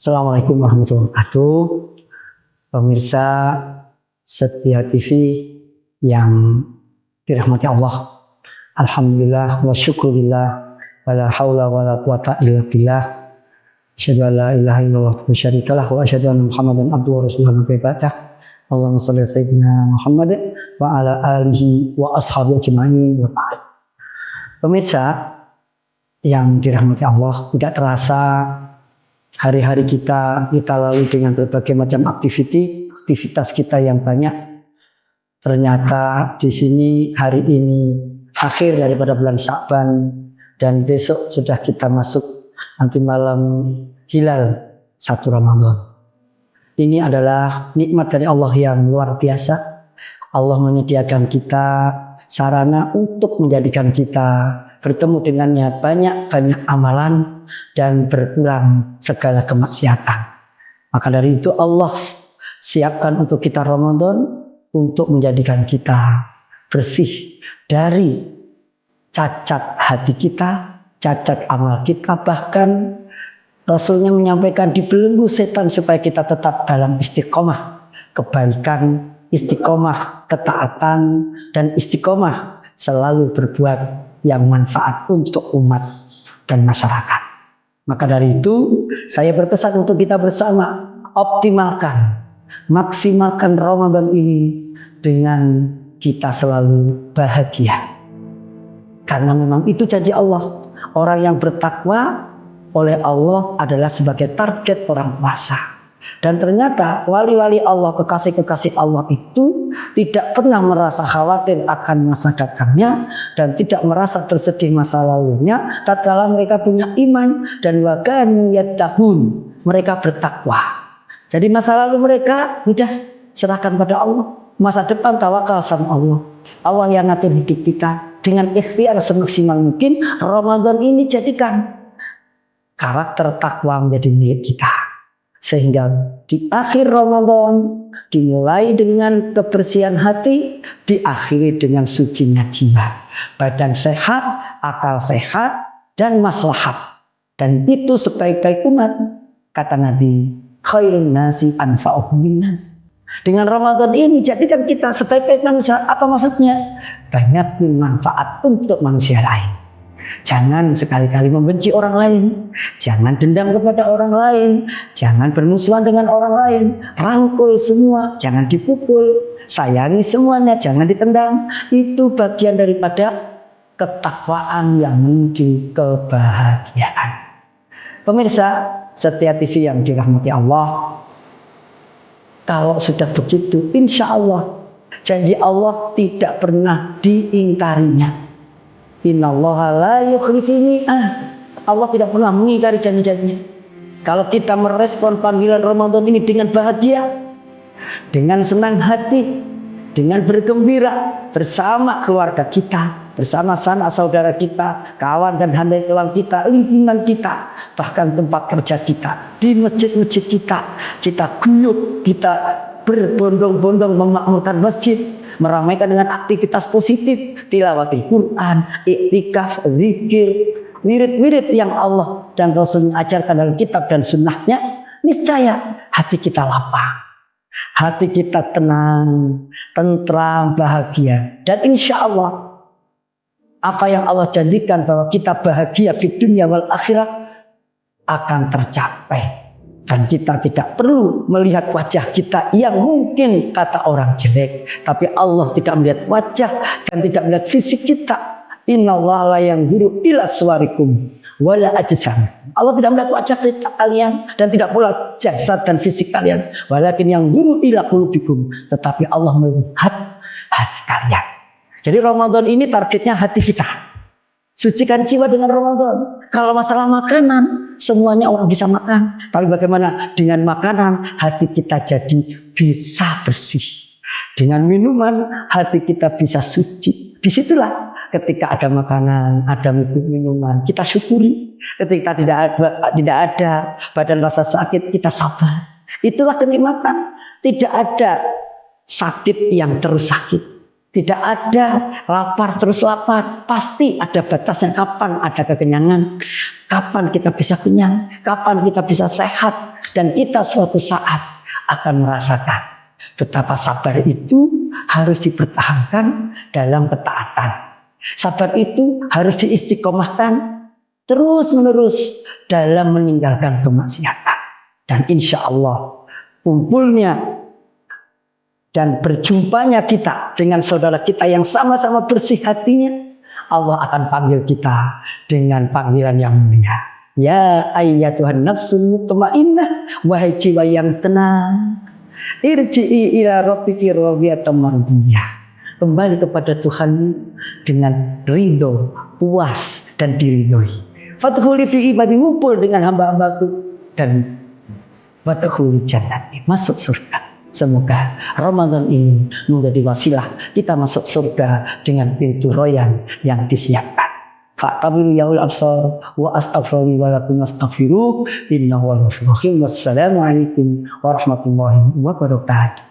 Assalamualaikum warahmatullahi wabarakatuh. Pemirsa Setia TV yang dirahmati Allah. Alhamdulillah wa syukurillah wa la hawla wa la quwata illa billah. Asyhadu an la ilaha illallah wa syarikalah wa asyhadu anna Muhammadan abduhu wa rasuluhu baibatah. Allahumma shalli ala sayyidina Muhammad wa ala alihi wa ashabihi ajma'in wa ba'd. Pemirsa yang dirahmati Allah, tidak terasa hari-hari kita lalui dengan berbagai macam aktivitas kita yang banyak. Ternyata di sini hari ini akhir daripada bulan Sya'ban dan besok sudah kita masuk nanti malam hilal 1 Ramadan. Ini adalah nikmat dari Allah yang luar biasa. Allah menyediakan kita sarana untuk menjadikan kita bertemu dengannya banyak amalan dan berkurang segala kemaksiatan. Maka dari itu Allah siapkan untuk kita Ramadan untuk menjadikan kita bersih dari cacat hati kita, cacat amal kita. Bahkan Rasulnya menyampaikan dibelenggu setan supaya kita tetap dalam istiqomah kebaikan, istiqomah ketaatan, dan istiqomah selalu berbuat yang manfaat untuk umat dan masyarakat. Maka dari itu saya berpesan untuk kita bersama optimalkan, maksimalkan Ramadan ini dengan kita selalu bahagia. Karena memang itu janji Allah. Orang yang bertakwa oleh Allah adalah sebagai target orang puasa. Dan ternyata wali-wali Allah, kekasih-kekasih Allah itu tidak pernah merasa khawatir akan masa datangnya dan tidak merasa bersedih masa lalunya tatkala mereka punya iman dan wa kanu yattaqun, mereka bertakwa. Jadi masa lalu mereka sudah serahkan pada Allah, masa depan tawakal sama Allah. Allah yang ngatur hidup kita dengan ikhtiar semaksimal mungkin. Ramadan ini jadikan karakter takwa menjadi milik kita. Sehingga di akhir Ramadan dimulai dengan kebersihan hati, diakhiri dengan sucinya jiwa. Badan sehat, akal sehat, dan maslahat. Dan itu sebaik-baik umat. Kata Nabi, khairun nasi anfa'uhum linnas. Dengan Ramadan ini jadikan kita sebaik-baik manusia. Apa maksudnya? Banyak manfaat untuk manusia lain. Jangan sekali-kali membenci orang lain, jangan dendam kepada orang lain, jangan bermusuhan dengan orang lain, rangkul semua, jangan dipukul, sayangi semuanya, jangan ditendang. Itu bagian daripada ketakwaan yang menuju kebahagiaan. Pemirsa Setia TV yang dirahmati Allah, kalau sudah begitu, insya Allah janji Allah tidak pernah diingkarinya. Innallaha la yukhlifu mi'ad. Allah tidak pernah mengingkari janji-janjinya. Kalau kita merespon panggilan Ramadan ini dengan bahagia, dengan senang hati, dengan bergembira bersama keluarga kita, bersama sanak saudara kita, kawan dan handai kawan kita, lingkungan kita, bahkan tempat kerja kita, di masjid-masjid kita guyup, kita berbondong-bondong memakmurkan masjid, meramaikan dengan aktivitas positif, tilawatil Quran, iktikaf, zikir, wirid-wirid yang Allah dan Rasul ajarkan dalam kitab dan sunnahnya. Niscaya hati kita lapang, hati kita tenang, tentram, bahagia. Dan insya Allah apa yang Allah janjikan bahwa kita bahagia di dunia wal akhirat akan tercapai. Dan kita tidak perlu melihat wajah kita yang mungkin kata orang jelek. Tapi Allah tidak melihat wajah dan tidak melihat fisik kita. Innallaha la yanzuru ila suwarikum wala ajsam. Allah tidak melihat wajah kalian dan tidak pula jasad dan fisik kalian. Walakin yanzuru ila qulubikum. Tetapi Allah melihat hati kalian. Jadi Ramadan ini targetnya hati kita. Sucikan jiwa dengan Ramadan. Kalau masalah makanan, semuanya orang bisa makan. Tapi bagaimana dengan makanan, hati kita jadi bisa bersih. Dengan minuman, hati kita bisa suci. Disitulah ketika ada makanan, ada minuman, kita syukuri. Ketika tidak ada badan rasa sakit, kita sabar. Itulah kenikmatan. Tidak ada sakit yang terus sakit. Tidak ada lapar terus lapar. Pasti ada batasnya kapan ada kekenyangan. Kapan kita bisa kenyang. Kapan kita bisa sehat. Dan kita suatu saat akan merasakan betapa sabar itu harus dipertahankan dalam ketaatan. Sabar itu harus diistiqomahkan terus menerus dalam meninggalkan kemaksiatan. Dan insya Allah kumpulnya dan berjumpanya kita dengan saudara kita yang sama-sama bersih hatinya, Allah akan panggil kita dengan panggilan yang mulia. Ya ayyatuhan nafsul mutmainnah, wahai jiwa yang tenang, irji'i ila rabbiki radiyatan mardiyah. Kembali kepada Tuhan dengan ridho, puas dan diridhoi. Fadkhuli fi ibadi, ngumpul dengan hamba-hambaku dan wadkhuli jannati, masuk surga. Semoga Ramadan ini menjadi wasilah kita masuk surga dengan pintu royan yang disiapkan. Fa'tabiru yaul absar wa astaghfiru wa lakum astaghfiru innahu wal ghafurur rahim. Wassalamualaikum warahmatullahi wabarakatuh.